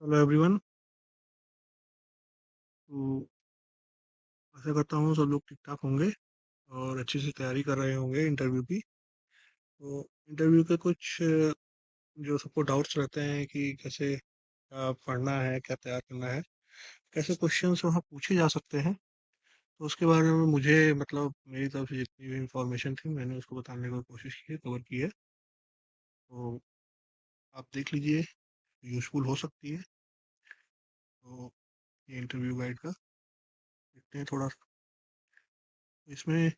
Hello everyone. तो आशा करता हूँ सब लोग ठीक ठाक होंगे और अच्छी सी तैयारी कर रहे होंगे इंटरव्यू की। तो इंटरव्यू के कुछ जो सबको डाउट्स रहते हैं कि कैसे पढ़ना है, क्या तैयार करना है, कैसे क्वेश्चंस वहाँ पूछे जा सकते हैं। तो उसके बारे में मुझे मतलब मेरी तरफ से जितनी भी इंफॉर्मेशन थी मैंने उसको बताने की कोशिश की है, कवर की है। तो आप देख लीजिए, यूज़फुल हो सकती है। तो ये इंटरव्यू गाइड का देखते हैं थोड़ा। इसमें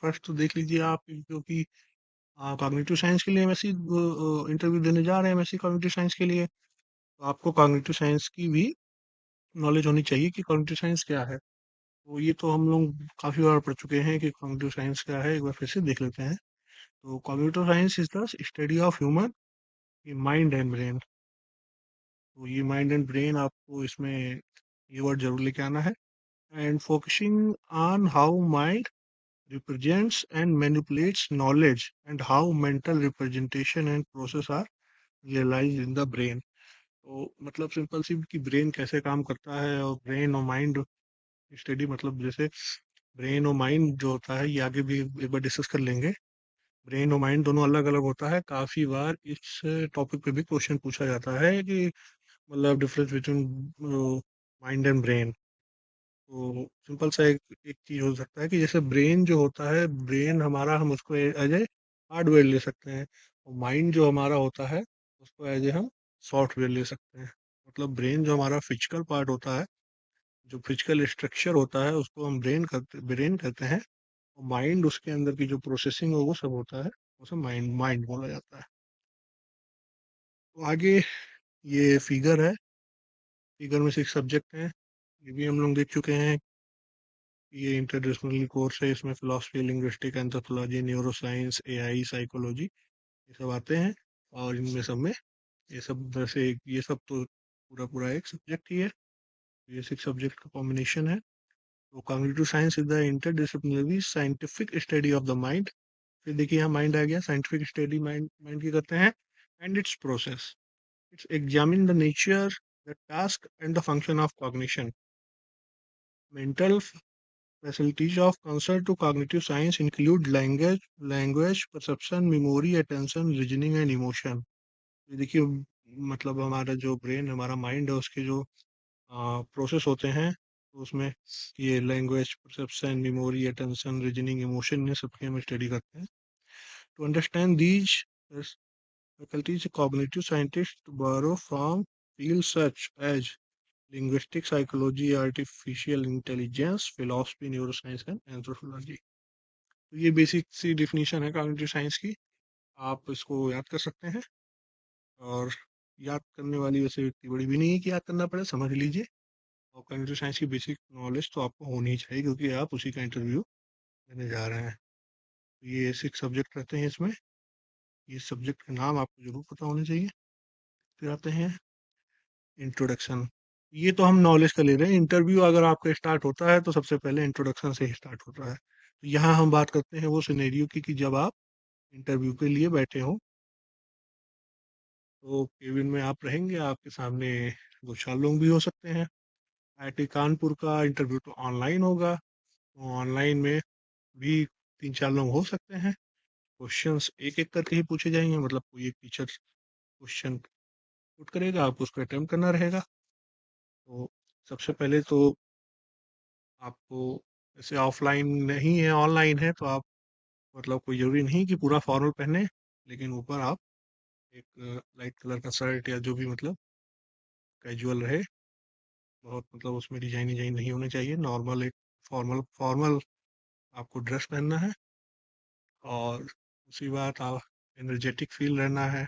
फर्स्ट तो देख लीजिए आप, क्योंकि कॉग्निटिव साइंस के लिए एमएससी इंटरव्यू देने जा रहे हैं, एमएससी कॉग्निटिव साइंस के लिए, तो आपको कॉग्निटिव साइंस की भी नॉलेज होनी चाहिए कि कॉग्निटिव साइंस क्या है। तो ये तो हम लोग काफ़ी बार पढ़ चुके हैं कि कॉग्निटिव साइंस क्या है, एक बार फिर से देख लेते हैं। तो cognitive science is the study of human mind and brain. तो ये माइंड एंड ब्रेन आपको इसमें ये वर्ड जरूर लेके आना है। And focusing on how mind represents and manipulates knowledge and how mental representation and process are realized in the brain। तो मतलब सिंपल सी कि ब्रेन कैसे काम करता है, और ब्रेन और माइंड स्टडी, मतलब जैसे ब्रेन और माइंड जो होता है ये आगे भी एक बार डिस्कस कर लेंगे। ब्रेन और माइंड दोनों अलग अलग होता है। काफी बार इस टॉपिक पे भी क्वेश्चन पूछा जाता है कि मतलब difference between mind and brain. तो सिंपल सा एक चीज हो सकता है कि जैसे ब्रेन जो होता है, ब्रेन हमारा, हम उसको एज ए हार्डवेयर ले सकते हैं, और माइंड जो हमारा होता है उसको एज ए हम सॉफ्टवेयर ले सकते हैं। मतलब ब्रेन जो हमारा फिजिकल पार्ट होता है, जो फिजिकल स्ट्रक्चर होता है उसको हम ब्रेन कहते हैं। और माइंड, उसके अंदर की जो प्रोसेसिंग है वो सब होता है, उसे माइंड माइंड बोला जाता है। तो आगे ये फिगर है, फिगर में 6 सब्जेक्ट हैं, ये भी हम लोग देख चुके हैं। ये इंटरडिसिप्लिनरी कोर्स है, इसमें philosophy, linguistic, anthropology, neuroscience, AI, psychology, ये सब आते हैं। और इनमें सब में ये सब जैसे ये सब तो पूरा पूरा एक सब्जेक्ट ही है। ये 6 सब्जेक्ट का कॉम्बिनेशन है। तो cognitive science is the interdisciplinary scientific study of the mind. फिर देखिए यहाँ माइंड आ गया, साइंटिफिक स्टडी माइंड माइंड की करते हैं। And it's process, it's examine the nature, the task and the function of cognition. Mental facilities of concern to cognitive science include language, perception, memory, attention, reasoning and emotion। ये देखिए, मतलब हमारा जो brain, हमारा mind है, उसके जो process होते हैं, तो उसमें ये language, perception, memory, attention, reasoning, emotion, ये सबकी हम स्टडी करते हैं। To understand these faculties cognitive scientist borrow from fields such as linguistics, psychology, artificial intelligence, philosophy, neuroscience and anthropology। तो ये बेसिक सी डिफिनीशन है कॉग्निटिव साइंस की। आप इसको याद कर सकते हैं। और याद करने वाली वैसे इतनी बड़ी भी नहीं है कि याद करना पड़े, समझ लीजिए। और कॉग्निटिव साइंस की बेसिक नॉलेज तो आपको होनी ही चाहिए, क्योंकि आप उसी का इंटरव्यू देने जा रहे हैं। तो ये 6 सब्जेक्ट रहते हैं इसमें। ये सब्जेक्ट के नाम आपको जरूर पता होने चाहिए। फिर आते हैं इंट्रोडक्शन। ये तो हम नॉलेज का ले रहे हैं। इंटरव्यू अगर आपका स्टार्ट होता है तो सबसे पहले इंट्रोडक्शन से ही स्टार्ट होता है। तो यहाँ हम बात करते हैं वो सिनेरियो की कि जब आप इंटरव्यू के लिए बैठे हो, तो केबिन में आप रहेंगे, आपके सामने 2-4 लोग भी हो सकते हैं। आईआईटी कानपुर का इंटरव्यू तो ऑनलाइन होगा, तो ऑनलाइन में भी 3-4 लोग हो सकते हैं। क्वेश्चंस एक एक करके ही पूछे जाएंगे, मतलब कोई एक टीचर क्वेश्चन पुट करेगा, आपको उसको अटेम्प्ट करना रहेगा। तो सबसे पहले तो आपको, जैसे ऑफलाइन नहीं है, ऑनलाइन है, तो आप मतलब कोई ज़रूरी नहीं कि पूरा फॉर्मल पहने, लेकिन ऊपर आप एक लाइट कलर का शर्ट या जो भी मतलब कैजुअल रहे। बहुत मतलब उसमें डिजाइन डिजाइन नहीं होने चाहिए, नॉर्मल एक फॉर्मल फॉर्मल आपको ड्रेस पहनना है। और उसी बात आप एनर्जेटिक फील रहना है,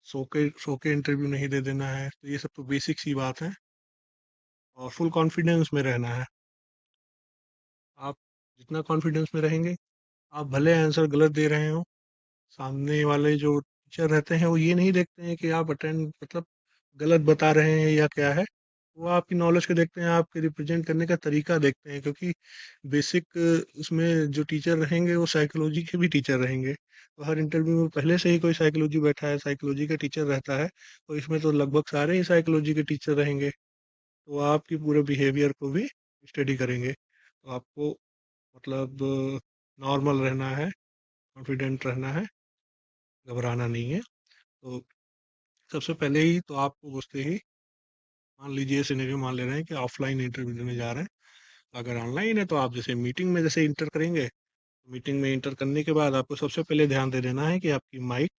सो के इंटरव्यू नहीं दे देना है। तो ये सब तो बेसिक सी बात है। और फुल कॉन्फिडेंस में रहना है। आप जितना कॉन्फिडेंस में रहेंगे, आप भले आंसर गलत दे रहे हो, सामने वाले जो टीचर रहते हैं वो ये नहीं देखते हैं कि आप अटेंड मतलब गलत बता रहे हैं या क्या है। वो आपकी नॉलेज को देखते हैं, आपके रिप्रेजेंट करने का तरीका देखते हैं, क्योंकि बेसिक उसमें जो टीचर रहेंगे वो साइकोलॉजी के भी टीचर रहेंगे। तो हर इंटरव्यू में पहले से ही कोई साइकोलॉजी बैठा है, साइकोलॉजी का टीचर रहता है, तो इसमें तो लगभग सारे ही साइकोलॉजी के टीचर रहेंगे। तो आपकी पूरे बिहेवियर को भी स्टडी करेंगे। तो आपको मतलब नॉर्मल रहना है, कॉन्फिडेंट रहना है, घबराना नहीं है। तो सबसे पहले ही तो आपको पूछते ही, मान लीजिए सिनेरियो मान ले रहे हैं कि ऑफलाइन इंटरव्यू देने जा रहे हैं। अगर ऑनलाइन है तो आप जैसे मीटिंग में जैसे इंटर करेंगे, मीटिंग में इंटर करने के बाद आपको सबसे पहले ध्यान दे देना है कि आपकी माइक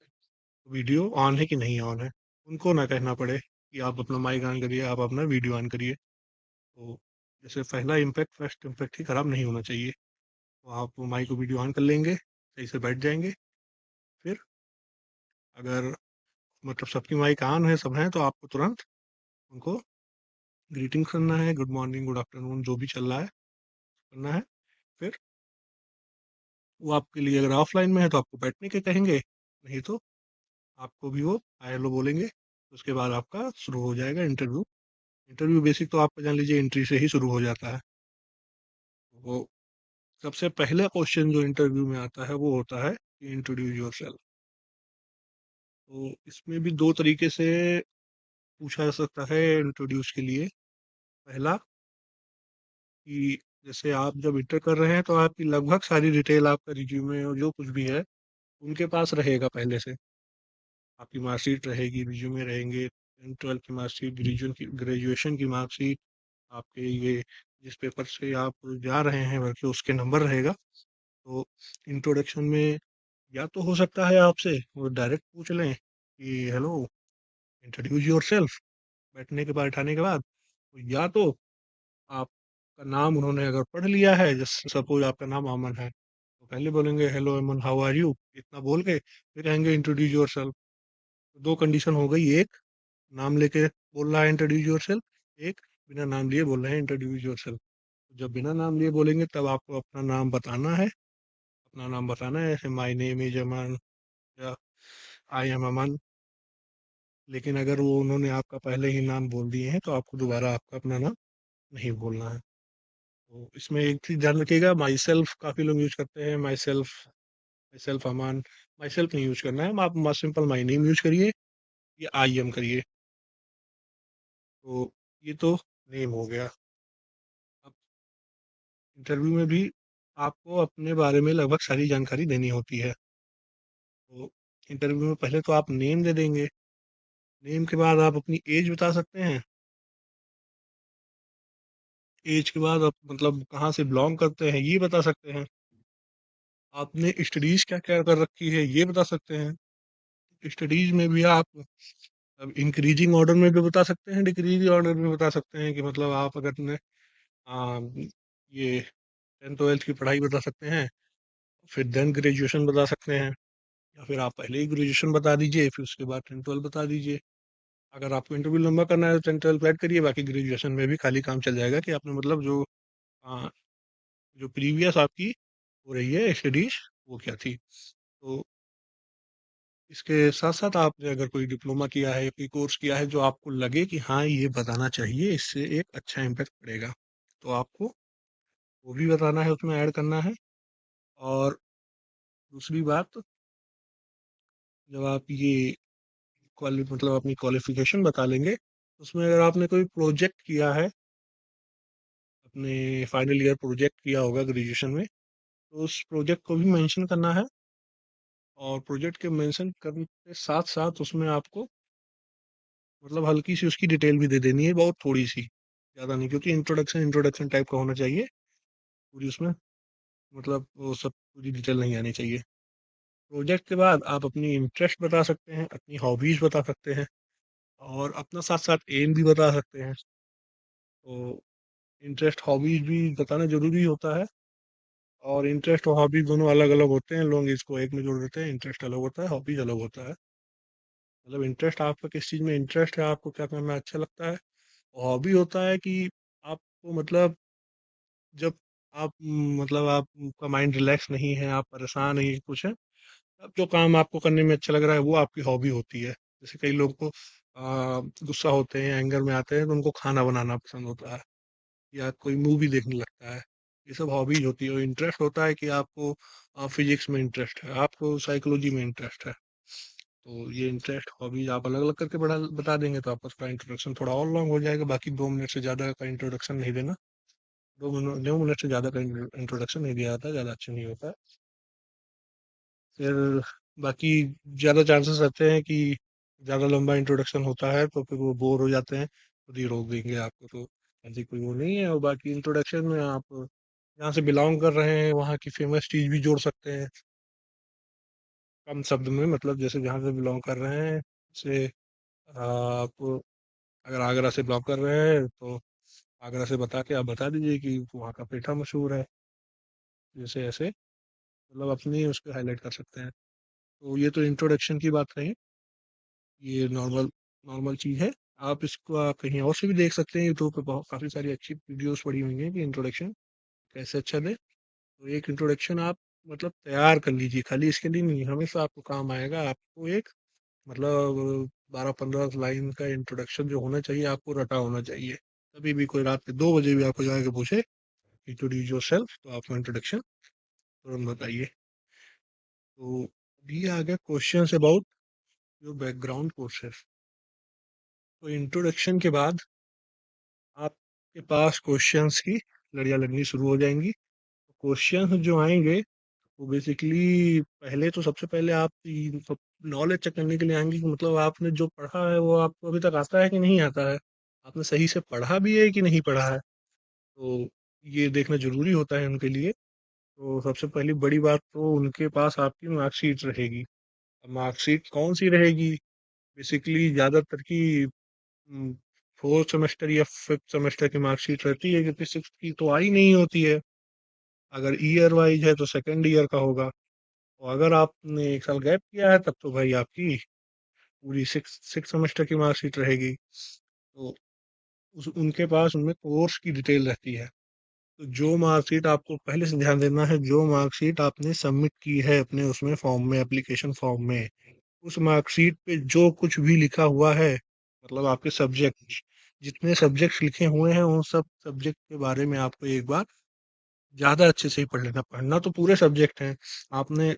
वीडियो ऑन है कि नहीं ऑन है। उनको ना कहना पड़े कि आप अपना माइक ऑन करिए, आप अपना वीडियो ऑन करिए। तो जैसे पहला इम्पैक्ट, फर्स्ट इम्पैक्ट ही खराब नहीं होना चाहिए। तो आप माइक को वीडियो ऑन कर लेंगे, सही से बैठ जाएंगे। फिर अगर मतलब सबकी माइक ऑन है, सब हैं, तो आपको तुरंत उनको ग्रीटिंग करना है, गुड मॉर्निंग, गुड आफ्टरनून, जो भी चल रहा है करना है। फिर वो आपके लिए अगर ऑफलाइन में है तो आपको बैठने के कहेंगे, नहीं तो आपको भी वो हाय हेलो बोलेंगे। उसके बाद आपका शुरू हो जाएगा इंटरव्यू। इंटरव्यू बेसिक तो आपका जान लीजिए एंट्री से ही शुरू हो जाता है। वो सबसे पहला क्वेश्चन जो इंटरव्यू में आता है वो होता है कि इंट्रोड्यूस योर सेल्फ। तो इसमें भी दो तरीके से पूछा जा सकता है इंट्रोड्यूस के लिए। पहला कि जैसे आप जब इंटर कर रहे हैं तो आपकी लगभग सारी डिटेल, आपका रिज्यूमे और जो कुछ भी है उनके पास रहेगा पहले से। आपकी मार्कशीट रहेगी, रिज्यूमे रहेंगे, 10th-12th की मार्कशीट, ग्रेजुएशन की मार्कशीट, आपके ये जिस पेपर से आप जा रहे हैं बल्कि उसके नंबर रहेगा। तो इंट्रोडक्शन में या तो हो सकता है आपसे वो डायरेक्ट पूछ लें कि हेलो, इंट्रोड्यूस योर सेल्फ, बैठने के बाद, बैठाने के बाद। या तो आपका नाम उन्होंने अगर पढ़ लिया है, जैसे सपोज आपका नाम अमन है, तो पहले बोलेंगे hello Aman, how are you, इतना बोल के फिर कहेंगे इंट्रोड्यूस योर सेल्फ। दो कंडीशन हो गई, एक नाम लेके बोल रहा है इंट्रोड्यूस योर सेल्फ, एक बिना नाम लिए बोल रहे हैं इंट्रोड्यूस योर सेल्फ। जब बिना नाम लिए बोलेंगे तब आपको अपना नाम बताना है। अपना नाम बताना है, जैसे माय नेम इज अमन या आई एम अमन। लेकिन अगर वो उन्होंने आपका पहले ही नाम बोल दिए हैं तो आपको दोबारा आपका अपना नाम नहीं बोलना है। तो इसमें एक चीज ध्यान रखिएगा, माई सेल्फ काफी लोग यूज करते हैं, my self, my self Aman. My self नहीं यूज करना है, आप सिंपल माई नेम यूज करिए या आई एम करिए। तो ये तो नेम हो गया। अब इंटरव्यू में भी आपको अपने बारे में लगभग सारी जानकारी देनी होती है। तो इंटरव्यू में पहले तो आप नेम दे देंगे, नेम के बाद आप अपनी एज बता सकते हैं, एज के बाद आप मतलब कहाँ से बिलोंग करते हैं ये बता सकते हैं, आपने स्टडीज क्या क्या कर रखी है ये बता सकते हैं। स्टडीज में भी आप अब इंक्रीजिंग ऑर्डर में भी बता सकते हैं, डिक्रीजिंग ऑर्डर में बता सकते हैं कि मतलब आप अगर ने आ, ये 10th-12th की पढ़ाई बता सकते हैं, फिर देन ग्रेजुएशन बता सकते हैं, या फिर आप पहले ही ग्रेजुएशन बता दीजिए फिर उसके बाद 10th-12th बता दीजिए। अगर आपको इंटरव्यू लंबा करना है तो 10th-12th ऐड करिए, बाकी ग्रेजुएशन में भी खाली काम चल जाएगा कि आपने मतलब आ, जो प्रीवियस आपकी हो रही है स्टडीज वो क्या थी। तो इसके साथ साथ आपने अगर कोई डिप्लोमा किया है, कोई कोर्स किया है जो आपको लगे कि हाँ ये बताना चाहिए, इससे एक अच्छा इम्पैक्ट पड़ेगा, तो आपको वो भी बताना है, उसमें ऐड करना है। और दूसरी बात, जब आप ये मतलब अपनी क्वालिफिकेशन बता लेंगे, उसमें अगर आपने कोई प्रोजेक्ट किया है, अपने फाइनल ईयर प्रोजेक्ट किया होगा ग्रेजुएशन में, तो उस प्रोजेक्ट को भी मेंशन करना है। और प्रोजेक्ट के मेंशन करने के साथ साथ उसमें आपको मतलब हल्की सी उसकी डिटेल भी दे देनी है, बहुत थोड़ी सी, ज़्यादा नहीं, क्योंकि इंट्रोडक्शन इंट्रोडक्शन टाइप का होना चाहिए। पूरी उसमें मतलब वो सब पूरी डिटेल नहीं आनी चाहिए। प्रोजेक्ट के बाद आप अपनी इंटरेस्ट बता सकते हैं, अपनी हॉबीज़ बता सकते हैं, और अपना साथ साथ एम भी बता सकते हैं। तो इंटरेस्ट हॉबीज़ भी बताना ज़रूरी होता है। और इंटरेस्ट और हॉबीज़ दोनों अलग अलग होते हैं, लोग इसको एक में जोड़ देते हैं। इंटरेस्ट अलग होता है, हॉबीज़ अलग होता है। मतलब इंटरेस्ट आपका किस चीज़ में इंटरेस्ट है, आपको क्या करना अच्छा लगता है। हॉबी होता है कि आपको मतलब जब आप मतलब आपका माइंड रिलैक्स नहीं है, आप परेशान नहीं कुछ है, अब जो काम आपको करने में अच्छा लग रहा है वो आपकी हॉबी होती है। जैसे कई लोग को गुस्सा होते हैं, एंगर में आते हैं, तो उनको खाना बनाना पसंद होता है या कोई मूवी देखने लगता है। ये सब हॉबीज होती है। और इंटरेस्ट होता है कि आपको फिजिक्स में इंटरेस्ट है, आपको साइकोलॉजी में इंटरेस्ट है। तो ये इंटरेस्ट हॉबीज आप अलग अलग करके बता देंगे तो आपका थोड़ा इंट्रोडक्शन थोड़ा और लॉन्ग हो जाएगा। बाकी 2 मिनट से ज़्यादा का इंट्रोडक्शन नहीं देना। 2 मिनट से ज़्यादा का इंट्रोडक्शन नहीं दिया जाता, ज़्यादा अच्छा नहीं होता है। फिर बाकी ज़्यादा चांसेस रहते हैं कि ज़्यादा लंबा इंट्रोडक्शन होता है तो फिर वो बोर हो जाते हैं, खुद ही रोक देंगे आपको। तो ऐसी कोई वो नहीं है। और बाकी इंट्रोडक्शन में आप जहाँ से बिलोंग कर रहे हैं वहाँ की फेमस चीज़ भी जोड़ सकते हैं कम शब्द में। मतलब जैसे जहाँ से बिलोंग कर रहे हैं, जैसे आप अगर आगरा से बिलोंग कर रहे हैं तो आगरा से बता के आप बता दीजिए कि वहाँ का पेठा मशहूर है। जैसे ऐसे मतलब अपनी उसको हाईलाइट कर सकते हैं। तो ये तो इंट्रोडक्शन की बात रही। ये नॉर्मल नॉर्मल चीज़ है। आप इसको आप कहीं और से भी देख सकते हैं, यूट्यूब पे बहुत काफ़ी सारी अच्छी वीडियोस पड़ी हुई हैं कि इंट्रोडक्शन कैसे अच्छा दे। तो एक इंट्रोडक्शन आप मतलब तैयार कर लीजिए, खाली इसके लिए नहीं, हमेशा आपको काम आएगा। आपको एक मतलब 12-15 लाइन का इंट्रोडक्शन जो होना चाहिए, आपको रटा होना चाहिए। कभी भी कोई रात के 2 बजे भी आपको जाके पूछे इंट्रोड्यूस योर सेल्फ, तो आपको इंट्रोडक्शन तुरंत बताइए। तो अभी आ गया questions about your background courses. तो इंट्रोडक्शन के बाद आपके पास क्वेश्चंस की लड़ियां लगनी शुरू हो जाएंगी। क्वेश्चंस जो आएंगे वो बेसिकली पहले तो सबसे पहले आप नॉलेज चेक करने के लिए आएंगे कि मतलब आपने जो पढ़ा है वो आपको अभी तक आता है कि नहीं आता है, आपने सही से पढ़ा भी है कि नहीं पढ़ा है। तो ये देखना जरूरी होता है उनके लिए। तो सबसे पहली बड़ी बात तो उनके पास आपकी मार्कशीट रहेगी। अब मार्कशीट कौन सी रहेगी? बेसिकली ज़्यादातर की फोर्थ सेमेस्टर या फिफ्थ सेमेस्टर की मार्कशीट रहती है, क्योंकि सिक्स की तो आई नहीं होती है। अगर ईयर वाइज है तो सेकेंड ईयर का होगा। और अगर आपने एक साल गैप किया है तब तो भाई आपकी पूरी सिक्स सिक्स सेमेस्टर की मार्कशीट रहेगी। तो उनके पास उनमें कोर्स की डिटेल रहती है। तो जो मार्कशीट आपको पहले से ध्यान देना है, जो मार्कशीट आपने सबमिट की है अपने उसमें फॉर्म में, एप्लीकेशन फॉर्म में, उस मार्कशीट पे जो कुछ भी लिखा हुआ है, मतलब आपके सब्जेक्ट जितने सब्जेक्ट्स लिखे हुए हैं उन सब सब्जेक्ट के बारे में आपको एक बार ज़्यादा अच्छे से ही पढ़ लेना। पढ़ना तो पूरे सब्जेक्ट हैं। आपने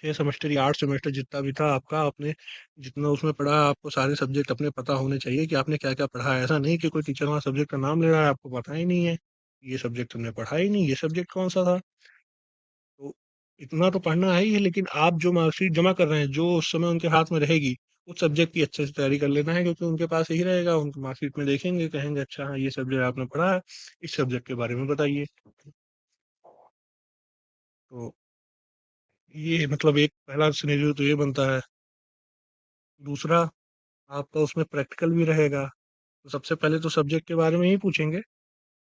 6 सेमेस्टर या 8 सेमेस्टर जितना भी था आपका, आपने जितना उसमें पढ़ा आपको सारे सब्जेक्ट अपने पता होने चाहिए कि आपने क्या क्या पढ़ा है। ऐसा नहीं कि कोई टीचर वहाँ सब्जेक्ट का नाम ले रहा है, आपको पता ही नहीं है, ये सब्जेक्ट हमने पढ़ा ही नहीं, ये सब्जेक्ट कौन सा था। तो इतना तो पढ़ना है ही है, लेकिन आप जो मार्कशीट जमा कर रहे हैं जो उस समय उनके हाथ में रहेगी, उस सब्जेक्ट की अच्छे से तैयारी कर लेना है, क्योंकि उनके पास यही रहेगा। उनकी मार्कशीट में देखेंगे, कहेंगे अच्छा हाँ ये सब्जेक्ट आपने पढ़ा है, इस सब्जेक्ट के बारे में बताइए। तो ये मतलब एक पहला सिनेरियो तो ये बनता है। दूसरा, आपका उसमें प्रैक्टिकल भी रहेगा। तो सबसे पहले तो सब्जेक्ट के बारे में ही पूछेंगे,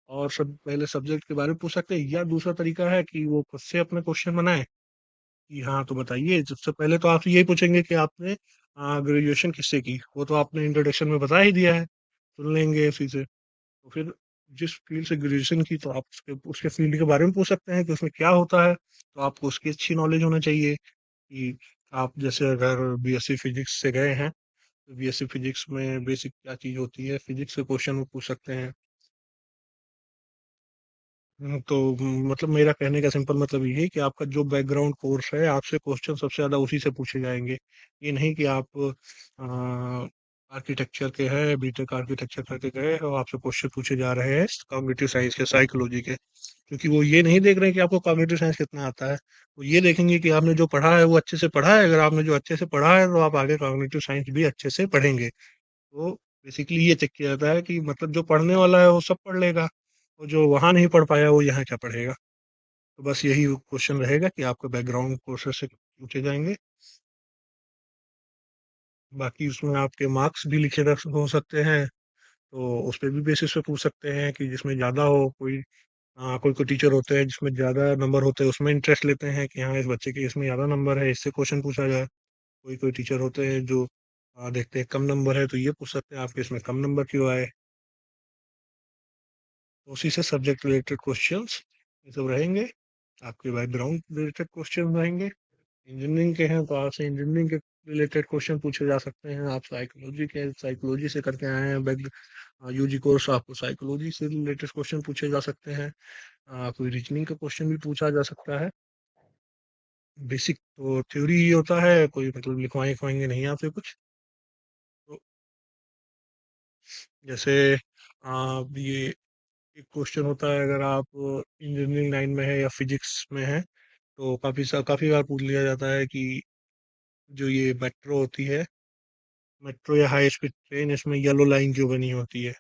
और सब पहले सब्जेक्ट के बारे में पूछ सकते हैं, या दूसरा तरीका है कि वो खुद से अपने क्वेश्चन बनाए कि हाँ तो बताइए। सबसे पहले तो आपसे यही पूछेंगे कि आपने ग्रेजुएशन किससे की, वो तो आपने इंट्रोडक्शन में बता ही दिया है, सुन लेंगे उसी से। तो फिर जिस फील्ड से ग्रेजुएशन की, तो आप उसके फील्ड के बारे में पूछ सकते हैं कि उसमें क्या होता है। तो आपको उसकी अच्छी नॉलेज होना चाहिए कि आप जैसे अगर बीएससी फिजिक्स से गए हैं तो बीएससी फिजिक्स में बेसिक क्या चीज़ होती है, फिजिक्स से क्वेश्चन वो पूछ सकते हैं। तो मतलब मेरा कहने का सिंपल मतलब ये है कि आपका जो बैकग्राउंड कोर्स है, आपसे क्वेश्चन सबसे ज़्यादा उसी से पूछे जाएंगे। ये नहीं कि आप आर्किटेक्चर के हैं, बीटेक आर्किटेक्चर करके गए और आपसे क्वेश्चन पूछे जा रहे हैं कॉग्निटिव साइंस के, साइकोलॉजी के। क्योंकि वो ये नहीं देख रहे हैं कि आपको कॉग्निटिव साइंस कितना आता है, वो ये देखेंगे कि आपने जो पढ़ा है वो अच्छे से पढ़ा है। अगर आपने जो अच्छे से पढ़ा है तो आप आगे कॉग्निटिव साइंस भी अच्छे से पढ़ेंगे। तो बेसिकली ये चेक किया जाता है कि मतलब जो पढ़ने वाला है वो सब पढ़ लेगा, और जो वहाँ नहीं पढ़ पाया वो यहाँ क्या पढ़ेगा। तो बस यही क्वेश्चन रहेगा कि आपके बैकग्राउंड कोर्सेज से पूछे जाएंगे। बाकी उसमें आपके मार्क्स भी लिखे रख हो सकते हैं, तो उस पर भी बेसिस पे पूछ सकते हैं कि जिसमें ज़्यादा हो। कोई कोई टीचर होते हैं जिसमें ज़्यादा नंबर होते हैं, उसमें इंटरेस्ट लेते हैं कि हाँ इस बच्चे के इसमें ज़्यादा नंबर है, इससे क्वेश्चन पूछा जाए। कोई कोई टीचर होते हैं जो देखते हैं कम नंबर है तो ये पूछ सकते हैं आपके इसमें कम नंबर क्यों आए। उसी से सब्जेक्ट रिलेटेड क्वेश्चंस ये सब रहेंगे, आपके बैकग्राउंड रिलेटेड क्वेश्चन रहेंगे। इंजीनियरिंग के हैं तो आपसे इंजीनियरिंग के रिलेटेड क्वेश्चन पूछे जा सकते हैं। आप साइकोलॉजी के साइकोलॉजी से करके आए हैं बैक यूजी कोर्स, आपको साइकोलॉजी से रिलेटेड क्वेश्चन पूछे जा सकते हैं। कोई रीजनिंग का क्वेश्चन भी पूछा जा सकता है। बेसिक तो थ्योरी ही होता है, कोई मतलब लिखवाएंगे लिखवाएंगे नहीं आपसे कुछ। तो जैसे आप ये एक क्वेश्चन होता है, अगर आप इंजीनियरिंग लाइन में है या फिजिक्स में है तो काफी बार पूछ लिया जाता है कि जो ये मेट्रो होती है, मेट्रो या हाई स्पीड ट्रेन, इसमें येलो लाइन क्यों बनी होती है,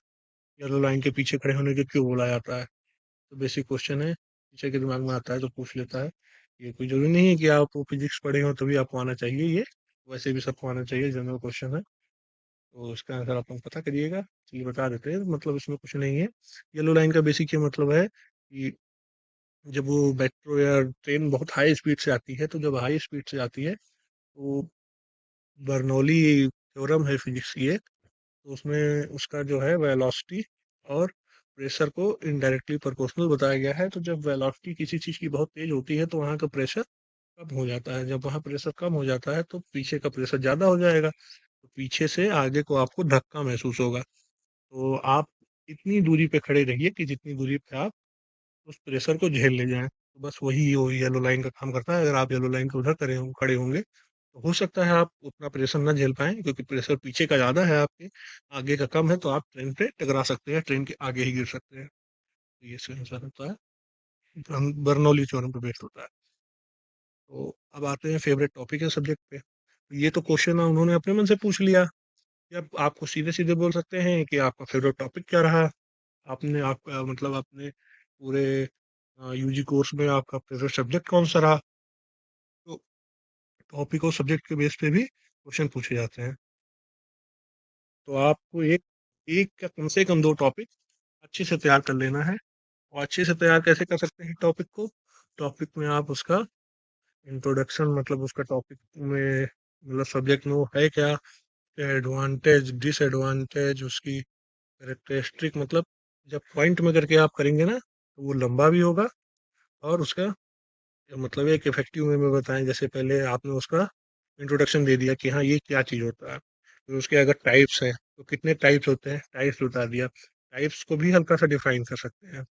येलो लाइन के पीछे खड़े होने के क्यों बोला जाता है। तो बेसिक क्वेश्चन है, टीचर के दिमाग में आता है तो पूछ लेता है। ये कोई जरूरी नहीं है कि आप फिजिक्स पढ़े हो तभी आपको आना चाहिए ये, वैसे भी सबको आना चाहिए, जनरल क्वेश्चन है। तो इसका आंसर आप लोग पता करिएगा, चलिए बता देते हैं, मतलब इसमें कुछ नहीं है। येलो लाइन का बेसिक ये मतलब है कि जब वो मेट्रो या ट्रेन बहुत हाई स्पीड से आती है, तो जब हाई स्पीड से आती है तो बर्नौली थ्योरम है फिजिक्स की एक, तो उसमें उसका जो है वेलोसिटी और प्रेशर को इनडायरेक्टली प्रोपोर्शनल बताया गया है। तो जब वेलोसिटी किसी चीज़ की बहुत तेज होती है तो वहाँ का प्रेशर कम हो जाता है, जब वहाँ प्रेशर कम हो जाता है तो पीछे का प्रेशर ज़्यादा हो जाएगा, तो पीछे से आगे को आपको धक्का महसूस होगा। तो आप इतनी दूरी पे खड़े रहिए कि जितनी दूरी पे आप उस प्रेशर को झेल ले जाएं। तो बस वही वो येलो लाइन का काम करता है। अगर आप येलो लाइन के उधर खड़े होंगे तो हो सकता है आप उतना प्रेशर ना झेल पाएं, क्योंकि प्रेशर पीछे का ज़्यादा है, आपके आगे का कम है, तो आप ट्रेन पे टकरा सकते हैं, ट्रेन के आगे ही गिर सकते हैं। तो ये इसका आंसर होता है, बर्नौली थ्योरम पे बेस्ड होता है। तो अब आते हैं फेवरेट टॉपिक है सब्जेक्ट पे। तो ये तो क्वेश्चन उन्होंने अपने मन से पूछ लिया। अब आपको सीधे सीधे बोल सकते हैं कि आपका फेवरेट टॉपिक क्या रहा। आपने आपका मतलब अपने पूरे यूजी कोर्स में आपका फेवरेट सब्जेक्ट कौन सा रहा। तो टॉपिक और सब्जेक्ट के बेस पे भी क्वेश्चन पूछे जाते हैं। तो आपको एक एक या कम से कम दो टॉपिक अच्छे से तैयार कर लेना है। और अच्छे से तैयार कैसे कर सकते हैं टॉपिक को, टॉपिक में आप उसका इंट्रोडक्शन, मतलब उसका टॉपिक में मतलब सब्जेक्ट में वो है क्या, एडवांटेज डिसएडवांटेज, उसकी कैरेक्टरिस्टिक, मतलब जब पॉइंट में करके आप करेंगे ना तो वो लंबा भी होगा, और उसका मतलब एक इफेक्टिव वे में बताएं। जैसे पहले आपने उसका इंट्रोडक्शन दे दिया कि हाँ ये क्या चीज़ होता है, तो उसके अगर टाइप्स हैं तो कितने टाइप्स होते हैं, टाइप्स बता दिया। टाइप्स को भी हल्का सा डिफाइन कर सकते हैं।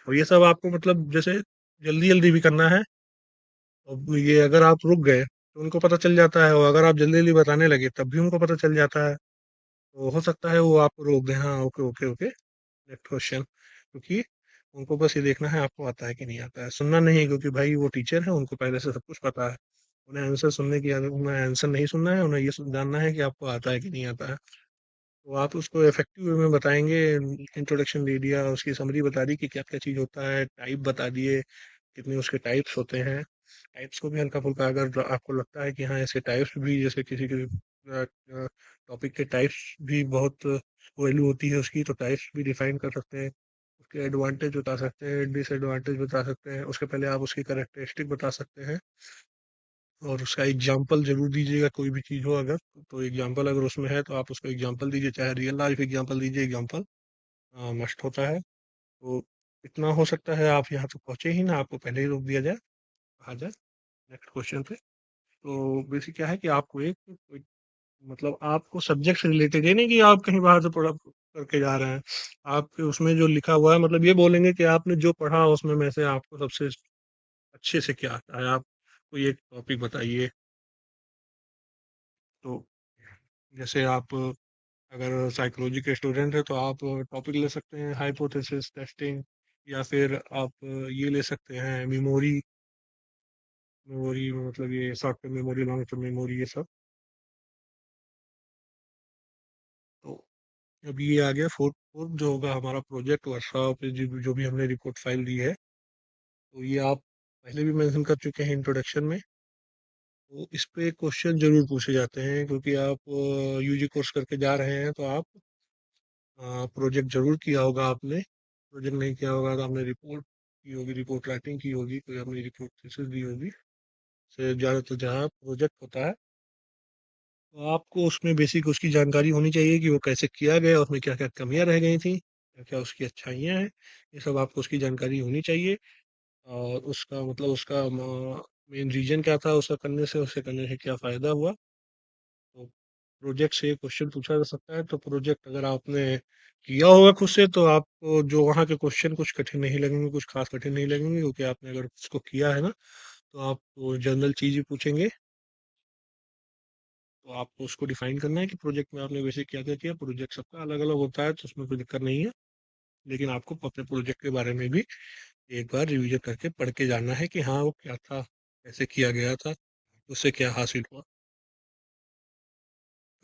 और ये सब आपको मतलब जैसे जल्दी जल्दी भी करना है, और ये अगर आप रुक गए तो उनको पता चल जाता है, और अगर आप जल्दी जल्दी बताने लगे तब भी उनको पता चल जाता है। तो हो सकता है वो आपको रोक दें, हाँ okay okay okay next question, क्योंकि उनको बस ये देखना है आपको आता है कि नहीं आता है, सुनना नहीं, क्योंकि भाई वो टीचर है, उनको पहले से सब कुछ पता है। उन्हें आंसर सुनने की उन्हें आंसर नहीं सुनना है, उन्हें ये जानना है कि आपको आता है कि नहीं आता है। तो आप उसको इफेक्टिव वे में बताएंगे। इंट्रोडक्शन दे दिया, उसकी समरी बता दी कि क्या क्या चीज़ होता है, टाइप बता दिए कितने उसके टाइप्स होते हैं। टाइप्स को भी हल्का फुल्का अगर आपको लगता है कि हाँ ऐसे टाइप्स भी, जैसे किसी के टॉपिक के टाइप्स भी बहुत वैल्यू होती है उसकी, तो टाइप्स भी डिफाइन कर सकते हैं, उसके एडवांटेज बता सकते हैं, डिसएडवांटेज बता सकते हैं। उसके पहले आप उसकी करेक्टरिस्टिक बता सकते हैं, और उसका एग्जाम्पल जरूर दीजिएगा। कोई भी चीज़ हो अगर, तो एग्जाम्पल अगर उसमें है तो आप उसको एग्जाम्पल दीजिए, चाहे रियल लाइफ एग्जाम्पल दीजिए, एग्जाम्पल मस्ट होता है। तो इतना हो सकता है। आप यहाँ तक पहुँचे ही ना, आपको पहले ही रोक दिया जाए, आ जाए नेक्स्ट क्वेश्चन पे। तो बेसिक क्या है कि आपको मतलब आपको सब्जेक्ट से रिलेटेड, ये नहीं कि आप कहीं बाहर से पढ़ा करके जा रहे हैं। आपके उसमें जो लिखा हुआ है, मतलब ये बोलेंगे कि आपने जो पढ़ा उसमें में से आपको सबसे अच्छे से क्या आता है, आप कोई एक टॉपिक बताइए। तो जैसे आप अगर साइकोलॉजी के स्टूडेंट है तो आप टॉपिक ले सकते हैं हाइपोथेसिस टेस्टिंग, या फिर आप ये ले सकते हैं मेमोरी। मेमोरी मतलब ये short term memory, long term memory, ये सब। तो अब ये आ गया फोर्थ फोर्थ जो होगा हमारा प्रोजेक्ट वर्कशॉप, जो भी हमने रिपोर्ट फाइल दी है, तो ये आप पहले भी मेंशन कर चुके हैं इंट्रोडक्शन में। तो इस पे क्वेश्चन जरूर पूछे जाते हैं, क्योंकि आप यूजी कोर्स करके जा रहे हैं, तो आप प्रोजेक्ट जरूर किया होगा आपने। प्रोजेक्ट नहीं किया होगा तो आपने रिपोर्ट की होगी, रिपोर्ट राइटिंग की होगी, कोई आपने रिपोर्ट थीसिस दी होगी। से ज़्यादातर जहाँ प्रोजेक्ट होता है तो आपको उसमें बेसिक उसकी जानकारी होनी चाहिए कि वो कैसे किया गया, उसमें क्या क्या कमियां रह गई थी, क्या क्या उसकी अच्छाइयाँ हैं, ये सब आपको उसकी जानकारी होनी चाहिए। और उसका मतलब उसका मेन रीजन क्या था उसका करने से, उससे करने से क्या फ़ायदा हुआ। तो प्रोजेक्ट से क्वेश्चन पूछा जा सकता है। तो प्रोजेक्ट अगर आपने किया होगा खुद से तो आपको जो वहाँ के क्वेश्चन कुछ कठिन नहीं लगेंगे, कुछ खास कठिन नहीं लगेंगे, क्योंकि आपने अगर उसको किया है ना, तो आपको जनरल चीज़ ही पूछेंगे। तो आपको उसको डिफाइन करना है कि प्रोजेक्ट में आपने वैसे क्या क्या किया। प्रोजेक्ट सबका अलग अलग होता है तो उसमें कोई दिक्कत नहीं है, लेकिन आपको अपने प्रोजेक्ट के बारे में भी एक बार रिवीजन करके पढ़ के जानना है कि हाँ वो क्या था, कैसे किया गया था, उससे क्या हासिल हुआ।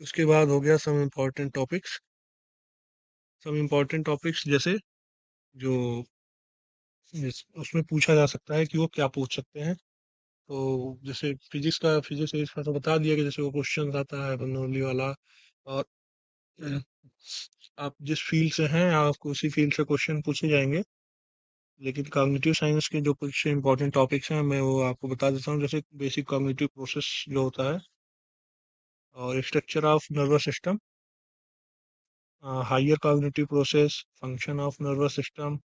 उसके बाद हो गया सम इम्पोर्टेंट टॉपिक्स जैसे जो उसमें पूछा जा सकता है कि वो क्या पूछ सकते हैं। तो जैसे फिजिक्स का तो बता दिया कि जैसे वो क्वेश्चन आता है बर्नौली वाला। और अ, आप जिस फील्ड से हैं आपको उसी फील्ड से क्वेश्चन पूछे जाएंगे। लेकिन कॉग्निटिव साइंस के जो कुछ इंपॉर्टेंट टॉपिक्स हैं मैं वो आपको बता देता हूँ। जैसे बेसिक कॉग्निटिव प्रोसेस जो होता है, और structure of nervous system, higher cognitive process, function of nervous system,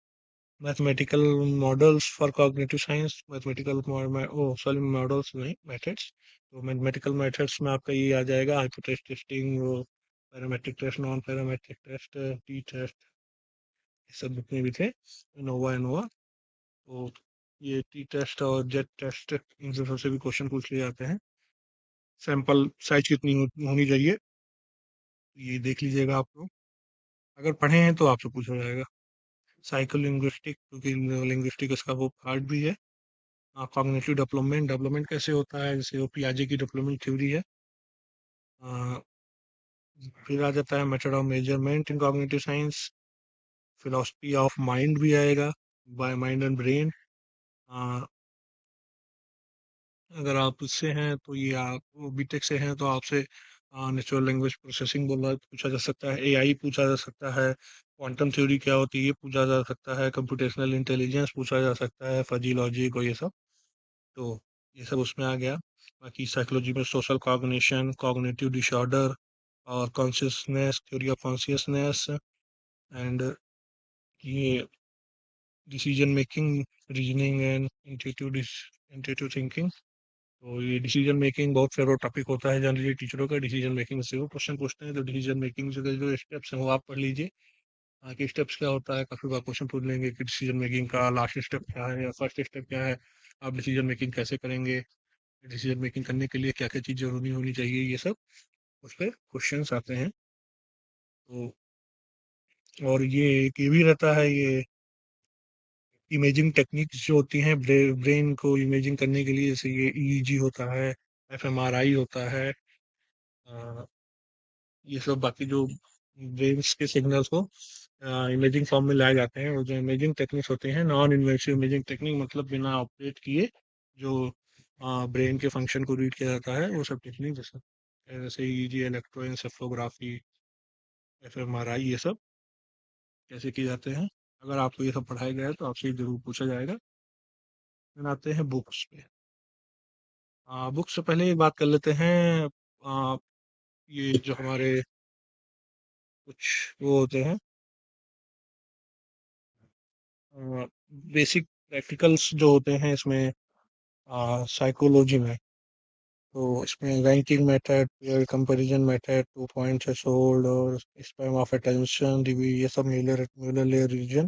mathematical models for cognitive science, models नहीं, मेथड्स। तो मैथमेटिकल मेथड्स में आपका ये आ जाएगा hypothesis testing, parametric test, non parametric test, T test, ये सब जितने भी थे, एनोवा। तो ये टी टेस्ट और जेट टेस्ट, इन सब से भी क्वेश्चन पूछ लिए जाते हैं। सैंपल साइज कितनी होनी चाहिए, ये देख लीजिएगा आप लोग। अगर पढ़े हैं तो आपसे पूछा जाएगा। साइको लिंग्विस्टिक, क्योंकि लिंग्विस्टिक इसका वो पार्ट भी है। कॉग्निटिव डेवलपमेंट, डेवलपमेंट कैसे होता है, जैसे वो पियाजे की डेवलपमेंट थ्योरी है। अ, फिर आ जाता है method of measurement in cognitive science, philosophy of mind भी आएगा, बाय माइंड एंड ब्रेन। अगर आप उससे हैं तो ये आप बीटेक से हैं तो आपसे नेचुरल लैंग्वेज प्रोसेसिंग बोला पूछा जा सकता है, एआई पूछा जा सकता है, क्वांटम थ्योरी क्या होती है ये पूछा जा सकता है, कंप्यूटेशनल इंटेलिजेंस पूछा जा सकता है, फजी लॉजिक और ये सब। तो ये सब उसमें आ गया। बाकी साइकोलॉजी में सोशल कॉग्निशन, कॉग्निटिव डिसऑर्डर और consciousness, theory of consciousness, and ये decision making, reasoning and intuitive thinking. तो ये डिसीजन मेकिंग बहुत फेवरेट टॉपिक होता है जनरली टीचरों का। डिसीजन मेकिंग से वो क्वेश्चन पूछते हैं, तो डिसीजन मेकिंग से जो स्टेप्स हैं वो आप पढ़ लीजिए। आगे स्टेप्स क्या होता है, काफी बार क्वेश्चन पूछ लेंगे कि डिसीजन मेकिंग का लास्ट स्टेप क्या है या फर्स्ट स्टेप क्या है, आप डिसीजन मेकिंग कैसे करेंगे, डिसीजन मेकिंग करने के लिए क्या क्या चीज़ जरूरी होनी चाहिए, ये सब उस पर क्वेश्चन आते हैं। तो और ये भी रहता है, ये इमेजिंग टेक्निक्स जो होती हैं ब्रेन को इमेजिंग करने के लिए, जैसे ये ईईजी होता है, एफएमआरआई होता है, ये सब बाकी जो ब्रेन्स के सिग्नल्स को इमेजिंग फॉर्म में लाए जाते हैं। और जो इमेजिंग टेक्निक्स होते हैं, नॉन इन्वेसिव इमेजिंग टेक्निक, मतलब बिना ऑपरेट किए जो ब्रेन के फंक्शन को रीड किया जाता है, वो सब टेक्निक जैसे जैसे ईजी, इलेक्ट्रोएंसेफलोग्राफी, एफएमआरआई, ये सब कैसे किए जाते हैं। अगर आपको ये सब पढ़ाया गया है तो आपसे जरूर पूछा जाएगा। फिर आते हैं बुक्स पे। बुक्स से पहले एक बात कर लेते हैं। आ, ये जो हमारे कुछ वो होते हैं, बेसिक प्रैक्टिकल्स जो होते हैं इसमें, साइकोलॉजी में, तो इसमें ranking method, pair comparison method, 2 point threshold और स्पैम ऑफ अटेंशन रिव्यू, ये सब Muller Lyer illusion,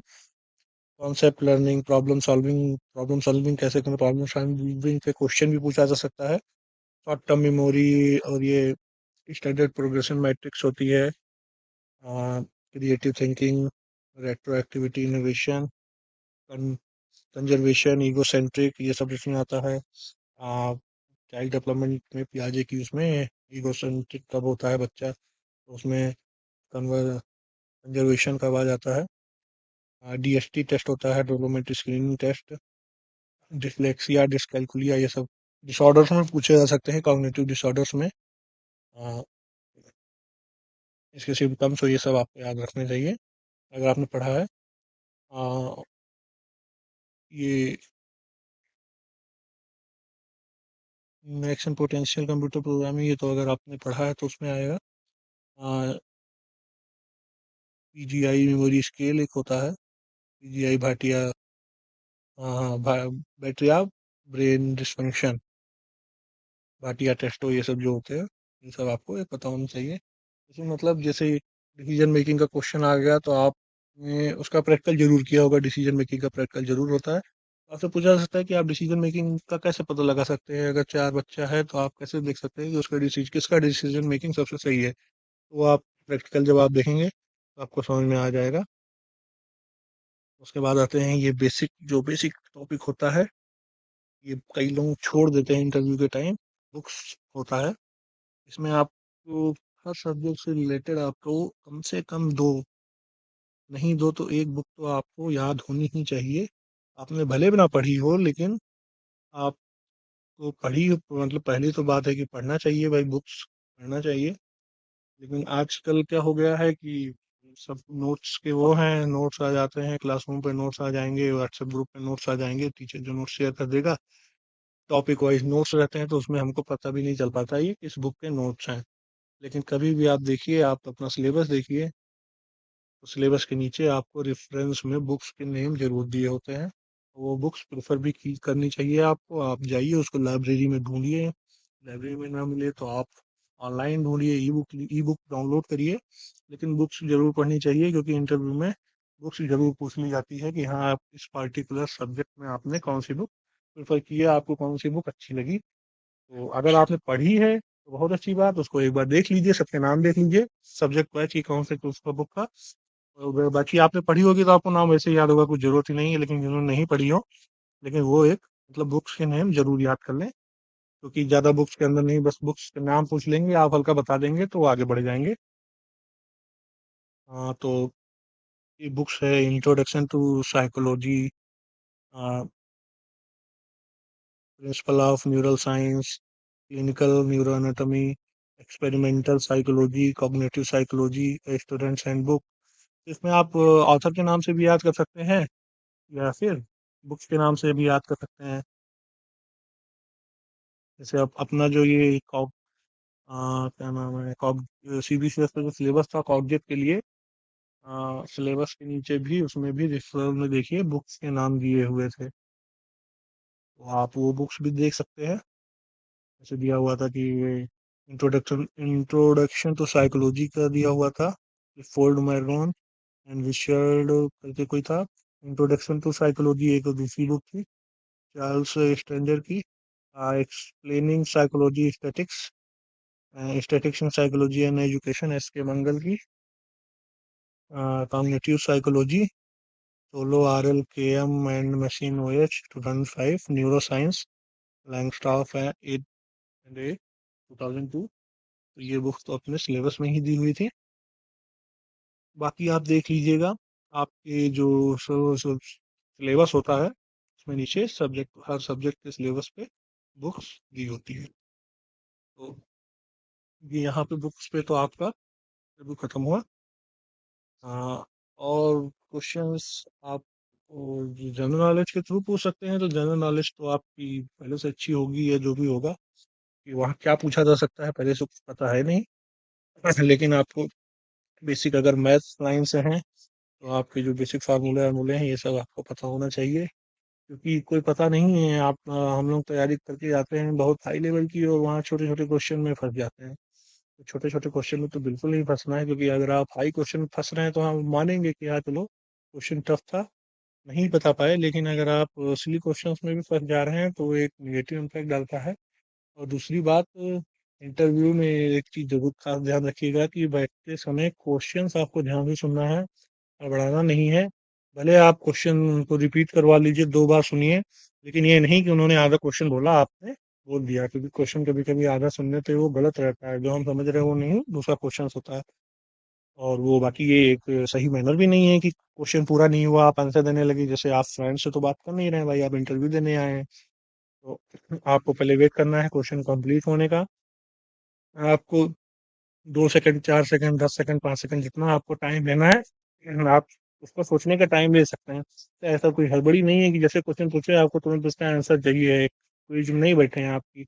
concept learning, problem solving कैसे करें, प्रॉब्लम सॉल्विंग पे क्वेश्चन भी पूछा जा सकता है, शॉर्ट टर्म मेमोरी, और ये स्टैंडर्ड प्रोग्रेशन मैट्रिक्स होती है, creative thinking, retroactivity, innovation, conservation, egocentric, ये सब इसमें आता है। चाइल्ड डेवलपमेंट में पियाजे की उसमें ईगोसेंट्रिक कब होता है बच्चा, तो उसमें कन्वर कंजर्वेशन कब आ जाता है। डीएसटी टेस्ट होता है, development screening test, dyslexia, dyscalculia, ये सब डिसऑर्डर्स में पूछे जा सकते हैं, कॉग्निटिव डिसऑर्डर्स में। आ, इसके सिम्टम्स हो, ये सब आपको याद रखने चाहिए अगर आपने पढ़ा है। आ, ये मैक्सिमम पोटेंशियल कंप्यूटर प्रोग्रामिंग, ये तो अगर आपने पढ़ा है तो उसमें आएगा। पीजीआई मेमोरी स्केल एक होता है, पीजीआई भाटिया, हाँ हाँ, battery brain dysfunction, Bhatia Testo, ये सब जो होते हैं, ये सब आपको ये पता होना चाहिए। इसमें मतलब जैसे डिसीजन मेकिंग का क्वेश्चन आ गया तो आपने उसका प्रैक्टिकल जरूर किया होगा, डिसीजन मेकिंग का प्रैक्टिकल जरूर होता है। आपसे पूछा जा सकता है कि आप डिसीजन मेकिंग का कैसे पता लगा सकते हैं, अगर चार बच्चा है तो आप कैसे देख सकते हैं कि उसका डिसीजन किसका डिसीजन मेकिंग सबसे सही है। तो वो आप प्रैक्टिकल जब आप देखेंगे तो आपको समझ में आ जाएगा। उसके बाद आते हैं ये बेसिक, जो बेसिक टॉपिक होता है, ये कई लोग छोड़ देते हैं इंटरव्यू के टाइम। बुक्स होता है, इसमें आपको हर सब्जेक्ट से रिलेटेड आपको कम से कम दो, नहीं दो तो एक बुक तो आपको याद होनी ही चाहिए। आपने भले भी ना पढ़ी हो, लेकिन आपको पढ़ी, मतलब पहली तो बात है कि पढ़ना चाहिए भाई, बुक्स पढ़ना चाहिए। लेकिन आजकल क्या हो गया है कि सब नोट्स के वो हैं, नोट्स आ जाते हैं, क्लासरूम पे नोट्स आ जाएंगे, व्हाट्सएप ग्रुप पे नोट्स आ जाएंगे, टीचर जो नोट्स शेयर कर देगा, टॉपिक वाइज नोट्स रहते हैं, तो उसमें हमको पता भी नहीं चल पाता ये किस बुक के नोट्स हैं। लेकिन कभी भी आप देखिए, आप अपना सिलेबस देखिए, तो सिलेबस के नीचे आपको रेफरेंस में बुक्स के नेम जरूर दिए होते हैं। वो बुक्स प्रेफर भी करनी चाहिए आपको। आप जाइए उसको लाइब्रेरी में ढूंढिए, लाइब्रेरी में ना मिले तो आप ऑनलाइन ढूंढिए, ई बुक डाउनलोड करिए। लेकिन बुक्स जरूर पढ़नी चाहिए, क्योंकि इंटरव्यू में बुक्स जरूर पूछ ली जाती है कि हाँ, आप इस पार्टिकुलर सब्जेक्ट में आपने कौन सी बुक प्रेफर की है, आपको कौन सी बुक अच्छी लगी। तो अगर आपने पढ़ी है तो बहुत अच्छी बात, उसको एक बार देख लीजिए, सबके नाम देख लीजिए, सब्जेक्ट वाइज की कौन से उसका बुक का। और बाकी आपने पढ़ी होगी तो आपको नाम वैसे ही याद होगा, कुछ जरूरत ही नहीं है। लेकिन जिन्होंने नहीं पढ़ी हो, लेकिन वो एक मतलब बुक्स के नेम जरूर याद कर लें, क्योंकि ज्यादा बुक्स के अंदर नहीं, बस बुक्स के नाम पूछ लेंगे, आप हल्का बता देंगे तो वो आगे बढ़ जाएंगे। हाँ, तो ये बुक्स है introduction to psychology, principle of neural science, clinical neuro anatomy, experimental psychology, cognitive psychology, students handbook. इसमें आप ऑथर के नाम से भी याद कर सकते हैं, या फिर बुक्स के नाम से भी याद कर सकते हैं। जैसे आप अपना जो ये क्या नाम है, कॉग सीबीसीएस का जो सिलेबस था कॉग्जेट के लिए, सिलेबस के नीचे भी, उसमें भी रेफरल में देखिए बुक्स के नाम दिए हुए थे, तो आप वो बुक्स भी देख सकते हैं। जैसे दिया हुआ था कि इंट्रोडक्शन टू साइकोलॉजी का दिया हुआ था, फोर्ड मैगन एंड रिचर्ड करके कोई था। इंट्रोडक्शन टू साइकोलॉजी एक दूसरी बुक थी, चार्ल्स स्ट्रेंजर की, explaining psychology statics, statics and psychology and education, S K Mangal की, cognitive psychology, Solso R L K M and machine O H 2005, neuro science, Langstaff है 2002। तो ये बुक्स तो अपने सिलेबस में ही दी हुई थी। बाकी आप देख लीजिएगा, आपके जो सिलेबस होता है उसमें नीचे सब्जेक्ट, हर सब्जेक्ट के सिलेबस पे बुक्स दी होती है। तो ये यहाँ पे बुक्स पे तो आपका बुक खत्म हुआ। और क्वेश्चंस आप जनरल नॉलेज के थ्रू पूछ सकते हैं, तो जनरल नॉलेज तो आपकी पहले से अच्छी होगी, या जो भी होगा कि वहाँ क्या पूछा जा सकता है पहले से कुछ पता है नहीं। लेकिन आपको बेसिक, अगर मैथ्स लाइन से हैं तो आपके जो बेसिक फार्मूले वार्मूले हैं, ये सब आपको पता होना चाहिए। क्योंकि कोई पता नहीं है, आप हम लोग तैयारी करके जाते हैं बहुत हाई लेवल की, और वहाँ छोटे छोटे क्वेश्चन में फंस जाते हैं। तो छोटे छोटे क्वेश्चन में तो बिल्कुल नहीं फंसना है, क्योंकि अगर आप हाई क्वेश्चन में फंस रहे हैं तो हम मानेंगे कि हाँ चलो क्वेश्चन टफ था, नहीं बता पाए। लेकिन अगर आप सिली क्वेश्चंस में भी फंस जा रहे हैं तो वो एक नेगेटिव इम्पैक्ट डालता है। और दूसरी बात, इंटरव्यू में एक चीज जरूर खास ध्यान रखिएगा कि बैठते समय क्वेश्चंस आपको ध्यान से सुनना है, बढ़ाना नहीं है। भले आप क्वेश्चन को रिपीट करवा लीजिए, दो बार सुनिए, लेकिन ये नहीं कि उन्होंने आधा क्वेश्चन बोला आपने बोल दिया, क्योंकि क्वेश्चन कभी कभी आधा सुनने पे वो गलत रहता है, जो हम समझ रहे हैं वो नहीं, दूसरा क्वेश्चन होता है। और वो बाकी ये एक सही मैनर भी नहीं है कि क्वेश्चन पूरा नहीं हुआ आप आंसर देने लगे। जैसे आप फ्रेंड से तो बात कर नहीं रहे हैं भाई, आप इंटरव्यू देने आए हैं, तो आपको पहले वेट करना है क्वेश्चन कंप्लीट होने का। आपको 2 सेकंड, 4 सेकंड, 10 सेकंड, 5 सेकंड, जितना आपको टाइम लेना है आप उसको सोचने का टाइम ले सकते हैं। तो ऐसा कोई हड़बड़ी नहीं है कि जैसे क्वेश्चन पूछे आपको तुरंत उसका आंसर चाहिए, क्विज में नहीं बैठे हैं आपकी,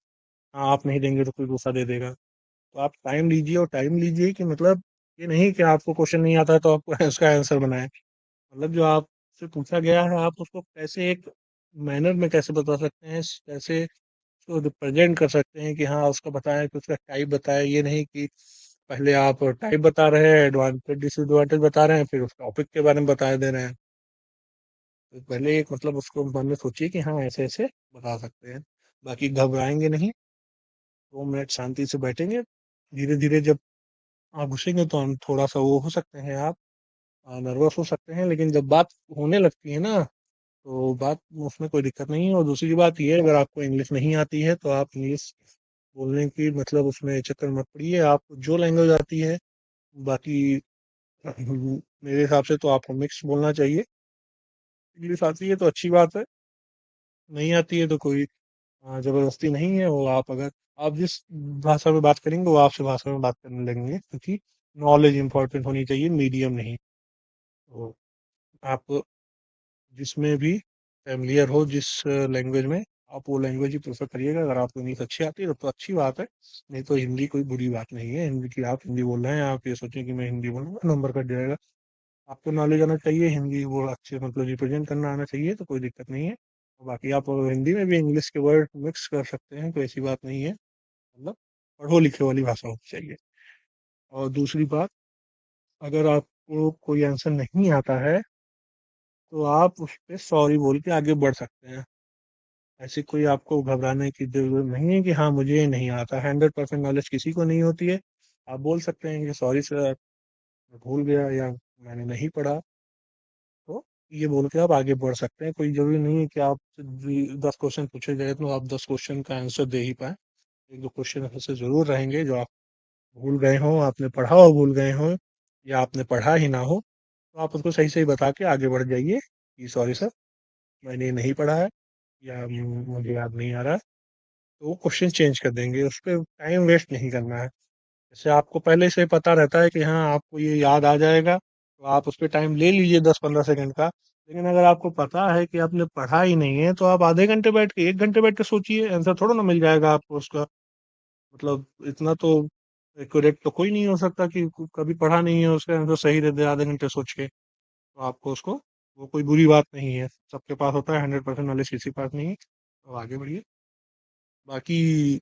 हाँ आप नहीं देंगे तो कोई दूसरा दे देगा। तो आप टाइम लीजिए, और टाइम लीजिए कि मतलब ये नहीं कि आपको क्वेश्चन नहीं आता है तो आपको उसका आंसर बनाए। मतलब जो आपसे पूछा गया है आप उसको कैसे एक मैनर में कैसे बता सकते हैं, कैसे उसको रिप्रेजेंट कर सकते हैं कि हाँ उसका बताएं, कि उसका टाइप बताएं। ये नहीं कि पहले आप टाइप बता रहे हैं, एडवांटेज डिसएडवांटेज बता रहे हैं, फिर उस टॉपिक के बारे में बता दे रहे हैं। तो पहले एक मतलब उसको मन में सोचिए कि हाँ ऐसे ऐसे बता सकते हैं। बाकी घबराएंगे नहीं, 2 मिनट शांति से बैठेंगे। धीरे धीरे जब आप घुसेंगे तो हम थोड़ा सा वो हो सकते हैं, आप नर्वस हो सकते हैं, लेकिन जब बात होने लगती है ना, तो बात उसमें कोई दिक्कत नहीं है। और दूसरी बात ये, अगर आपको इंग्लिश नहीं आती है तो आप इंग्लिश बोलने की मतलब उसमें चक्कर मत पड़िए, आपको जो लैंग्वेज आती है। बाकी मेरे हिसाब से तो आपको मिक्स बोलना चाहिए। इंग्लिश आती है तो अच्छी बात है, नहीं आती है तो कोई जबरदस्ती नहीं है। वो आप अगर आप जिस भाषा में बात करेंगे वो आपसे भाषा में बात करने लगेंगे, क्योंकि नॉलेज इंपॉर्टेंट होनी चाहिए, मीडियम नहीं। तो आप जिसमें भी फैमिलियर हो, जिस लैंग्वेज में, आप वो लैंग्वेज ही प्रेफर करिएगा। अगर आपको इंग्लिश अच्छी आती है तो अच्छी बात है, नहीं तो हिंदी कोई बुरी बात नहीं है। हिंदी की आप हिंदी बोल रहे हैं, आप ये सोचें कि मैं हिंदी बोलूँगा नंबर कट जाएगा। आपको नॉलेज आना चाहिए, हिंदी वो अच्छे मतलब रिप्रेजेंट करना आना चाहिए, तो कोई दिक्कत नहीं है। बाकी आप हिंदी में भी इंग्लिश के वर्ड मिक्स कर सकते हैं, कोई ऐसी बात नहीं है। मतलब पढ़ो लिखे वाली भाषा होनी चाहिए। और दूसरी बात, अगर आपको कोई आंसर नहीं आता है तो आप उस पर सॉरी बोल के आगे बढ़ सकते हैं। ऐसी कोई आपको घबराने की जरूरत नहीं है कि हाँ मुझे ये नहीं आता। 100% नॉलेज किसी को नहीं होती है। आप बोल सकते हैं कि सॉरी सर, मैं भूल गया, या मैंने नहीं पढ़ा। तो ये बोल के आप आगे बढ़ सकते हैं। कोई जरूरी नहीं है कि आप 10 क्वेश्चन पूछे गए तो आप 10 क्वेश्चन का आंसर दे ही पाए। एक दो क्वेश्चन ऐसे जरूर रहेंगे जो आप भूल गए हों, आपने पढ़ा हो भूल गए हों, या आपने पढ़ा ही ना हो, तो आप उसको सही सही बता के आगे बढ़ जाइए कि सॉरी सर, मैंने ये नहीं पढ़ा है, या मुझे याद नहीं आ रहा है। तो वो क्वेश्चन चेंज कर देंगे, उस पर टाइम वेस्ट नहीं करना है। जैसे आपको पहले से पता रहता है कि हाँ आपको ये याद आ जाएगा, तो आप उस पर टाइम ले लीजिए 10-15 सेकंड का। लेकिन अगर आपको पता है कि आपने पढ़ा ही नहीं है, तो आप आधे घंटे बैठ के 1 घंटे बैठ के सोचिए, आंसर थोड़ा ना मिल जाएगा आपको उसका। मतलब इतना तो एक्यूरेट तो कोई नहीं हो सकता कि कभी पढ़ा नहीं है उसका आंसर सही दे दे आधे घंटे सोच के। तो आपको उसको, वो कोई बुरी बात नहीं है, सबके पास होता है, 100% नॉलेज किसी के पास नहीं है। तो आगे बढ़िए। बाकी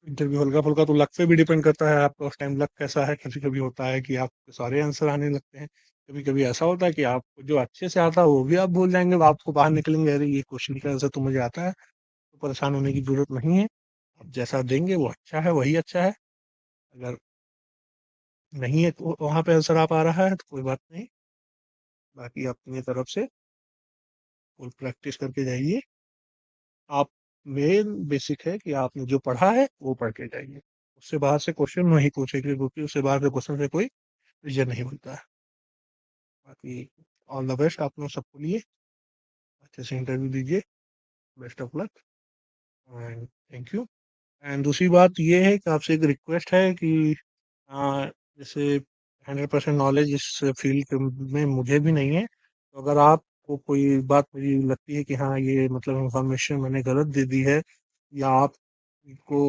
इंटरव्यू हल्का फुल्का तो लक पे भी डिपेंड करता है, आपका उस टाइम लक कैसा है। कभी कभी होता है कि आपके सारे आंसर आने लगते हैं, कभी कभी ऐसा होता है कि आपको जो अच्छे से आता है वो भी आप भूल जाएंगे, आपको बाहर निकलेंगे अरे ये क्वेश्चन का आंसर तो मुझे आता है। तो परेशान होने की जरूरत नहीं है, आप जैसा देंगे वो अच्छा है, वही अच्छा है। अगर नहीं है तो वहाँ पे आंसर आ पा रहा है तो कोई बात नहीं। बाकी अपनी तरफ से फुल प्रैक्टिस करके जाइए। आप, मेन बेसिक है कि आपने जो पढ़ा है वो पढ़ के जाइए। उससे बाहर से क्वेश्चन नहीं पूछेंगे, क्योंकि उससे बाहर के क्वेश्चन से कोई रीजन नहीं बनता है। बाकी ऑल द बेस्ट आप लोग सबको लिए, अच्छे से इंटरव्यू दीजिए। Best of luck and thank you. And दूसरी बात ये है कि आपसे एक रिक्वेस्ट है कि जैसे 100% नॉलेज इस फील्ड में मुझे भी नहीं है, तो अगर आपको कोई बात मुझे लगती है कि हाँ ये मतलब इंफॉर्मेशन मैंने गलत दे दी है, या आपको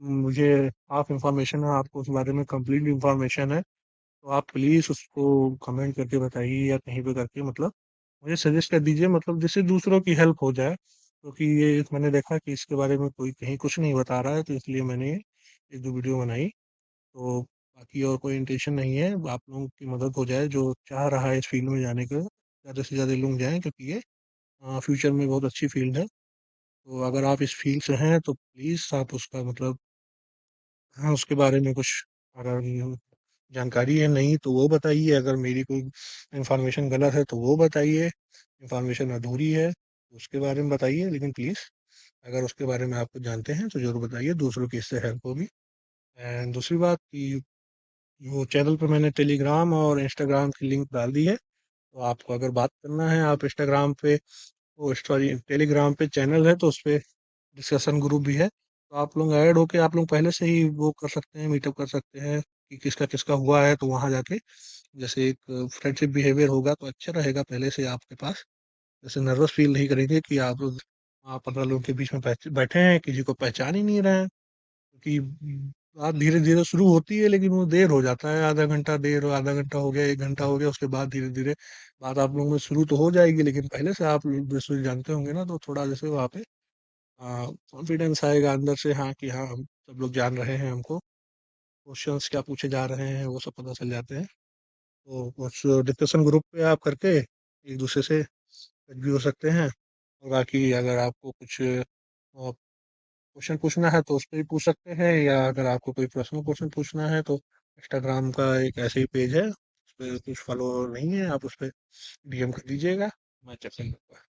मुझे हाफ इंफॉर्मेशन है, आपको उस बारे में कंप्लीट इंफॉर्मेशन है, तो आप प्लीज़ उसको कमेंट करके बताइए, या कहीं पे करके मतलब मुझे सजेस्ट कर दीजिए, मतलब जिससे दूसरों की हेल्प हो जाए। क्योंकि ये मैंने देखा कि इसके बारे में कोई कहीं कुछ नहीं बता रहा है, तो इसलिए मैंने एक दो वीडियो बनाई। तो बाकी और कोई इंटेंशन नहीं है, आप लोगों की मदद हो जाए, जो चाह रहा है इस फील्ड में जाने का ज़्यादा से ज़्यादा लोग जाएं, क्योंकि ये फ्यूचर में बहुत अच्छी फील्ड है। तो अगर आप इस फील्ड से हैं तो प्लीज़ आप उसका मतलब, हाँ उसके बारे में कुछ अगर जानकारी है नहीं तो वो बताइए, अगर मेरी कोई इंफॉर्मेशन गलत है तो वो बताइए, इंफॉर्मेशन अधूरी है तो उसके बारे में बताइए, लेकिन प्लीज़ अगर उसके बारे में आपको जानते हैं तो ज़रूर बताइए, दूसरों की इससे हेल्प होगी। एंड दूसरी बात कि वो चैनल पे मैंने टेलीग्राम और इंस्टाग्राम की लिंक डाल दी है, तो आपको अगर बात करना है, आप इंस्टाग्राम पे, वो सॉरी टेलीग्राम पे चैनल है तो उस पर डिस्कशन ग्रुप भी है, तो आप लोग ऐड होके आप लोग पहले से ही वो कर सकते हैं, मीटअप कर सकते हैं कि किसका किसका हुआ है, तो वहाँ जाके जैसे एक फ्रेंडशिप बिहेवियर होगा तो अच्छा रहेगा पहले से आपके पास। जैसे नर्वस फील नहीं करेंगे कि आप 15 लोगों के बीच में बैठे हैं, किसी को पहचान ही नहीं रहे हैं, क्योंकि बात धीरे धीरे शुरू होती है, लेकिन वो देर हो जाता है, आधा घंटा देर, आधा घंटा हो गया, 1 घंटा हो गया, उसके बाद धीरे धीरे बात आप लोगों में शुरू तो हो जाएगी, लेकिन पहले से आप जैसे जानते होंगे ना, तो थोड़ा जैसे वहाँ पे कॉन्फिडेंस आएगा अंदर से, हाँ कि हाँ हम सब लोग जान रहे हैं हमको, क्वेश्चंस क्या पूछे जा रहे हैं वो सब पता चल जाते हैं। तो कुछ डिस्कशन ग्रुप पे आप करके एक दूसरे से भी हो सकते हैं, और बाकी अगर आपको कुछ क्वेश्चन पूछना है तो उस पर भी पूछ सकते हैं, या अगर आपको कोई पर्सनल क्वेश्चन पूछना है तो इंस्टाग्राम का एक ऐसे ही पेज है, उस पर कुछ फॉलो नहीं है, आप उस पर डीएम कर दीजिएगा, मैं चेक कर लूँगा।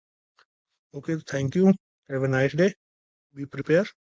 Okay, thank you, have a nice day, be prepare.